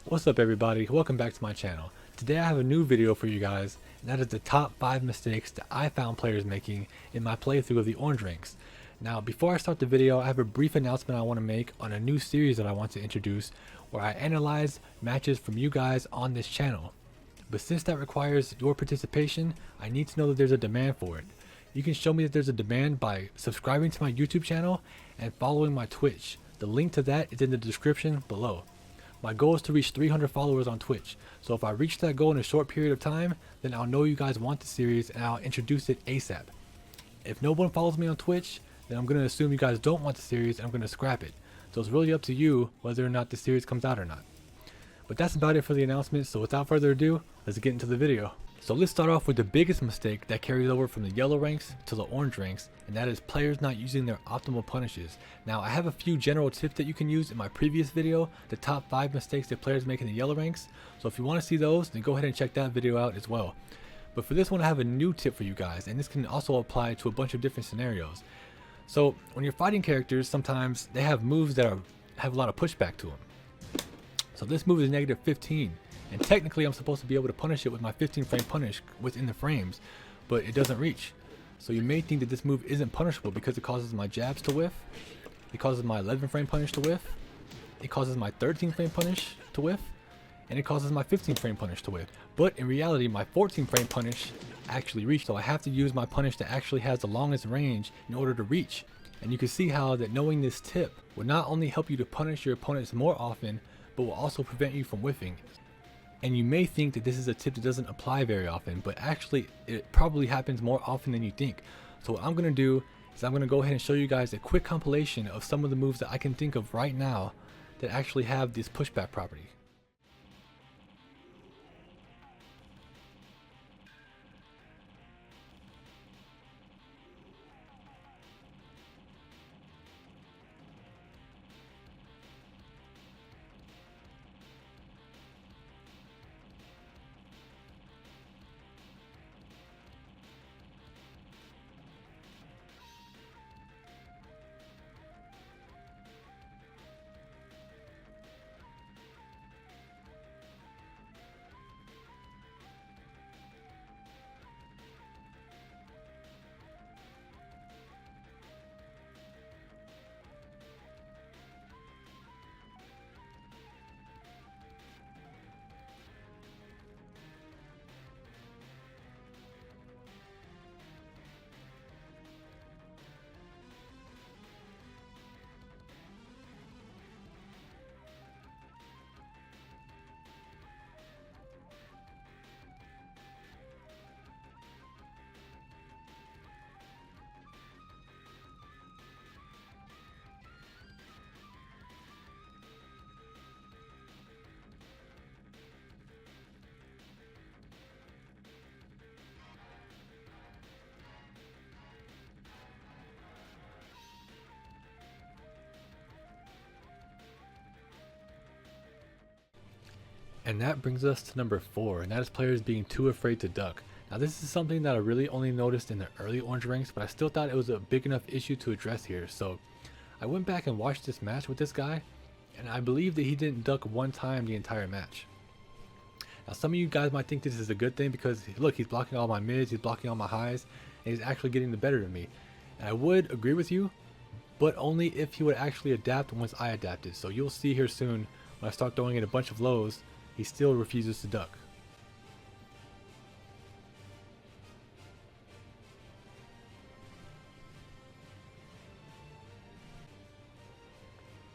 What's up everybody, welcome back to my channel. Today I have a new video for you guys, and that is the top 5 mistakes that I found players making in my playthrough of the orange ranks. Now before I start the video, I have a brief announcement I want to make on a new series that I want to introduce where I analyze matches from you guys on this channel. But since that requires your participation, I need to know that there's a demand for it. You can show me that there's a demand by subscribing to my YouTube channel and following my Twitch. The link to that is in the description below. My goal is to reach 300 followers on Twitch, so if I reach that goal in a short period of time, then I'll know you guys want the series and I'll introduce it ASAP. If no one follows me on Twitch, then I'm going to assume you guys don't want the series and I'm going to scrap it. So it's really up to you whether or not the series comes out or not. But that's about it for the announcement, so without further ado, let's get into the video. So let's start off with the biggest mistake that carries over from the yellow ranks to the orange ranks, and that is players not using their optimal punishes. Now I have a few general tips that you can use in my previous video, the top 5 mistakes that players make in the yellow ranks, so if you want to see those, then go ahead and check that video out as well. But for this one I have a new tip for you guys, and this can also apply to a bunch of different scenarios. So when you're fighting characters, sometimes they have moves that have a lot of pushback to them. So this move is negative 15. And technically I'm supposed to be able to punish it with my 15 frame punish within the frames, but it doesn't reach. So you may think that this move isn't punishable because it causes my jabs to whiff, it causes my 11 frame punish to whiff, it causes my 13 frame punish to whiff, and it causes my 15 frame punish to whiff. But in reality my 14 frame punish actually reached, so I have to use my punish that actually has the longest range in order to reach. And you can see how that knowing this tip will not only help you to punish your opponents more often, but will also prevent you from whiffing. And you may think that this is a tip that doesn't apply very often, but actually it probably happens more often than you think. So what I'm going to do is I'm going to go ahead and show you guys a quick compilation of some of the moves that I can think of right now that actually have this pushback property. And that brings us to number 4, and that is players being too afraid to duck. Now this is something that I really only noticed in the early orange ranks, but I still thought it was a big enough issue to address here. So I went back and watched this match with this guy, and I believe that he didn't duck one time the entire match. Now some of you guys might think this is a good thing because look, he's blocking all my mids, he's blocking all my highs, and he's actually getting the better of me. And I would agree with you, but only if he would actually adapt once I adapted. So you'll see here soon when I start throwing in a bunch of lows, he still refuses to duck.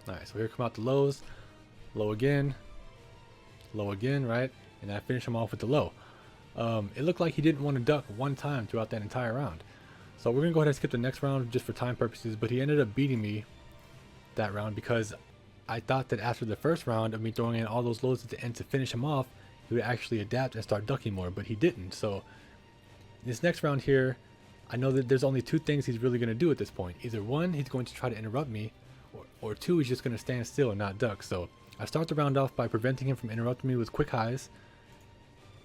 Alright, so here come out the lows. Low again, right? And I finish him off with the low. It looked like he didn't want to duck one time throughout that entire round. So we're going to go ahead and skip the next round just for time purposes, but he ended up beating me that round because I thought that after the first round of me throwing in all those lows at the end to finish him off, he would actually adapt and start ducking more, but he didn't. So this next round here, I know that there's only 2 things he's really going to do at this point. Either 1, he's going to try to interrupt me, or 2, he's just going to stand still and not duck. So I start the round off by preventing him from interrupting me with quick highs,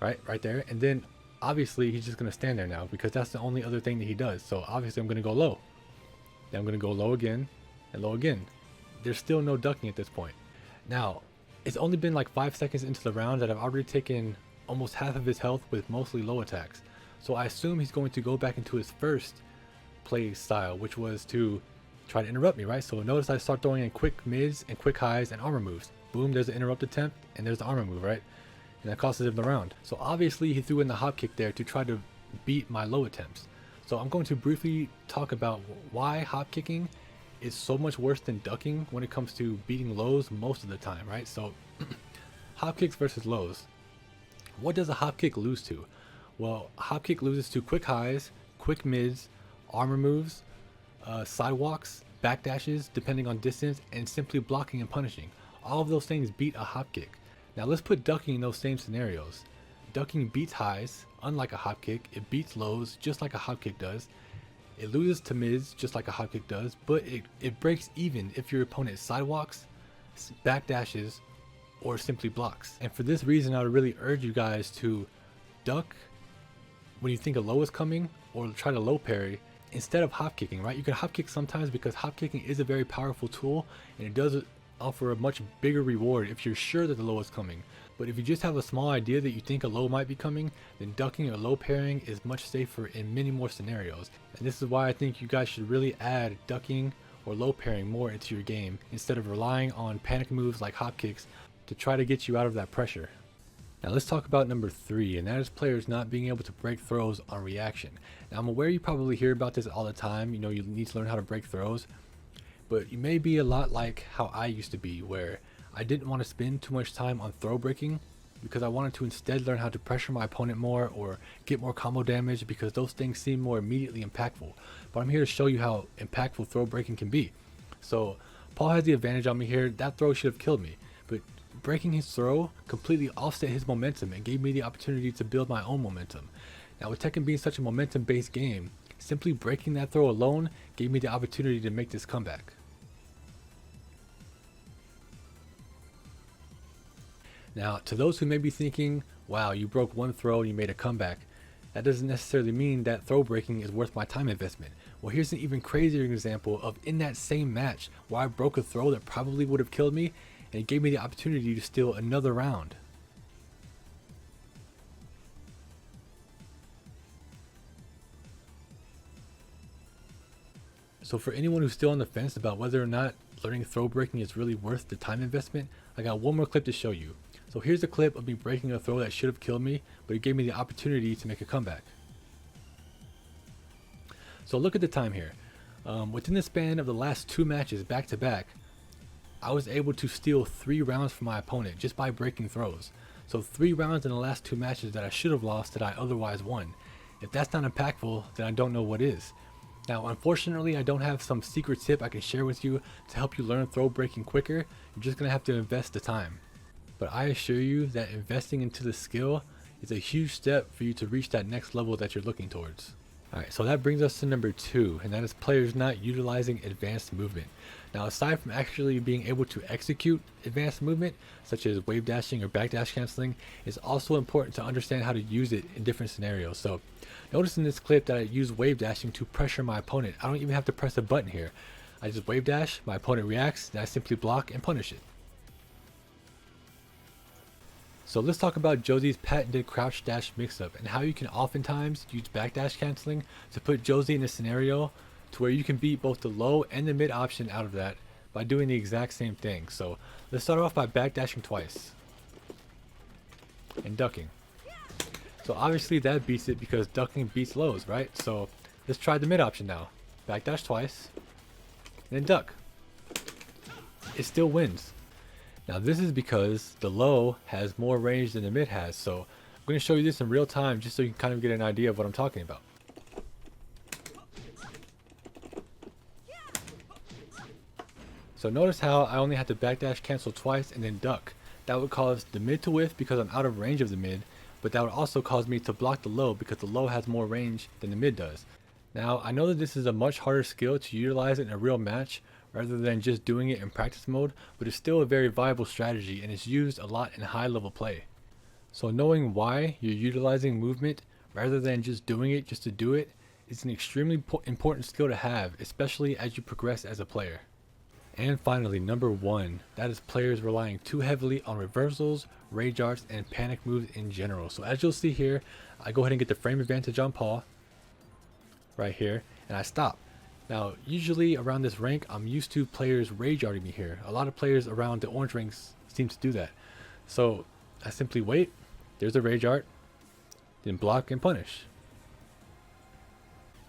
right there, and then obviously he's just going to stand there now because that's the only other thing that he does. So obviously I'm going to go low. Then I'm going to go low again and low again. There's still no ducking at this point. Now, It's only been like 5 seconds into the round that I've already taken almost half of his health with mostly low attacks. So I assume he's going to go back into his first play style, which was to try to interrupt me, right? So notice I start throwing in quick mids and quick highs and armor moves. Boom, there's an interrupt attempt, and there's the armor move, right? And that costs him the round. So obviously he threw in the hop kick there to try to beat my low attempts. So I'm going to briefly talk about why hop kicking is so much worse than ducking when it comes to beating lows most of the time, right? So hop kicks versus lows. What does a hop kick lose to? Well, a hop kick loses to quick highs, quick mids, armor moves, sidewalks, backdashes depending on distance, and simply blocking and punishing. All of those things beat a hop kick. Now let's put ducking in those same scenarios. Ducking beats highs, unlike a hop kick. It beats lows, just like a hop kick does. It loses to mids, just like a hop kick does, but it breaks even if your opponent sidewalks, backdashes, or simply blocks. And for this reason, I would really urge you guys to duck when you think a low is coming, or try to low parry instead of hop kicking, right? You can hop kick sometimes because hop kicking is a very powerful tool, and it does offer a much bigger reward if you're sure that the low is coming. But if you just have a small idea that you think a low might be coming, then ducking or low parrying is much safer in many more scenarios. And this is why I think you guys should really add ducking or low parrying more into your game instead of relying on panic moves like hop kicks to try to get you out of that pressure. Now let's talk about number 3, and that is players not being able to break throws on reaction. Now I'm aware you probably hear about this all the time, you know, you need to learn how to break throws, but you may be a lot like how I used to be, where I didn't want to spend too much time on throw breaking because I wanted to instead learn how to pressure my opponent more or get more combo damage because those things seem more immediately impactful. But I'm here to show you how impactful throw breaking can be. So Paul has the advantage on me here. That throw should have killed me, but breaking his throw completely offset his momentum and gave me the opportunity to build my own momentum. Now with Tekken being such a momentum based game, simply breaking that throw alone gave me the opportunity to make this comeback. Now, to those who may be thinking, wow, you broke one throw and you made a comeback, that doesn't necessarily mean that throw breaking is worth my time investment. Well, here's an even crazier example of in that same match where I broke a throw that probably would have killed me, and it gave me the opportunity to steal another round. So for anyone who's still on the fence about whether or not learning throw breaking is really worth the time investment, I got one more clip to show you. So here's a clip of me breaking a throw that should have killed me, but it gave me the opportunity to make a comeback. So look at the time here. Within the span of the last 2 matches back to back, I was able to steal 3 rounds from my opponent just by breaking throws. So 3 rounds in the last 2 matches that I should have lost that I otherwise won. If that's not impactful, then I don't know what is. Now unfortunately I don't have some secret tip I can share with you to help you learn throw breaking quicker. You're just going to have to invest the time. But I assure you that investing into the skill is a huge step for you to reach that next level that you're looking towards. Alright, so that brings us to number 2, and that is players not utilizing advanced movement. Now aside from actually being able to execute advanced movement, such as wave dashing or backdash canceling, it's also important to understand how to use it in different scenarios. So notice in this clip that I use wave dashing to pressure my opponent. I don't even have to press a button here. I just wave dash, my opponent reacts, then I simply block and punish it. So let's talk about Josie's patented crouch dash mix-up and how you can oftentimes use backdash canceling to put Josie in a scenario to where you can beat both the low and the mid option out of that by doing the exact same thing. So let's start off by backdashing twice and ducking. So obviously that beats it because ducking beats lows, right? So let's try the mid option now. Backdash twice, then duck. It still wins. Now this is because the low has more range than the mid has, so I'm going to show you this in real time just so you can kind of get an idea of what I'm talking about. So notice how I only had to backdash cancel twice and then duck. That would cause the mid to whiff because I'm out of range of the mid, but that would also cause me to block the low because the low has more range than the mid does. Now I know that this is a much harder skill to utilize in a real match rather than just doing it in practice mode, but it's still a very viable strategy and it's used a lot in high level play. So knowing why you're utilizing movement rather than just doing it just to do it is an extremely important skill to have, especially as you progress as a player. And finally, number 1, that is players relying too heavily on reversals, rage arts, and panic moves in general. So as you'll see here, I go ahead and get the frame advantage on Paul right here, and I stop. Now, usually around this rank, I'm used to players rage arting me here. A lot of players around the orange ranks seem to do that. So I simply wait, there's a rage art, then block and punish.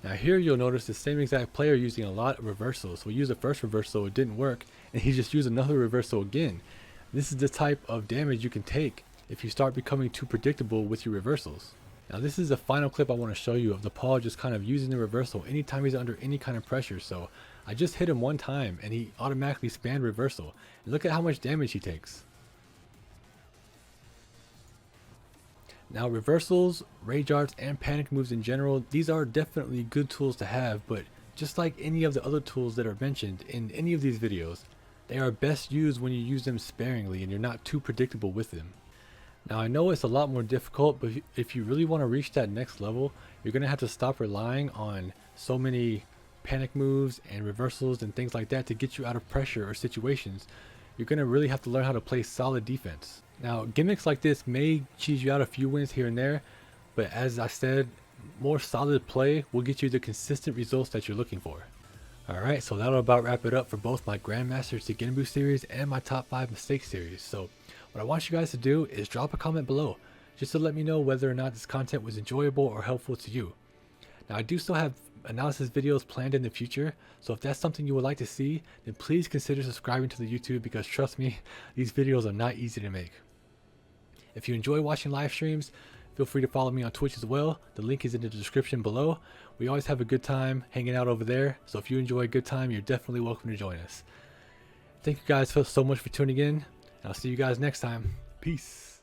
Now here you'll notice the same exact player using a lot of reversals. So we used the first reversal, it didn't work, and he just used another reversal again. This is the type of damage you can take if you start becoming too predictable with your reversals. Now this is the final clip I want to show you of the Paul just kind of using the reversal anytime he's under any kind of pressure. So I just hit him one time and he automatically spammed reversal. And look at how much damage he takes. Now reversals, rage arts, and panic moves in general, these are definitely good tools to have, but just like any of the other tools that are mentioned in any of these videos, they are best used when you use them sparingly and you're not too predictable with them. Now I know it's a lot more difficult, but if you really want to reach that next level, you're going to have to stop relying on so many panic moves and reversals and things like that to get you out of pressure or situations. You're going to really have to learn how to play solid defense. Now gimmicks like this may cheese you out a few wins here and there, but as I said, more solid play will get you the consistent results that you're looking for. Alright, so that'll about wrap it up for both my Grandmaster Tekken series and my top 5 mistakes series. So what I want you guys to do is drop a comment below, just to let me know whether or not this content was enjoyable or helpful to you. Now I do still have analysis videos planned in the future, so if that's something you would like to see, then please consider subscribing to the YouTube, because trust me, these videos are not easy to make. If you enjoy watching live streams, feel free to follow me on Twitch as well. The link is in the description below. We always have a good time hanging out over there, so if you enjoy a good time, you're definitely welcome to join us. Thank you guys so much for tuning in. I'll see you guys next time. Peace.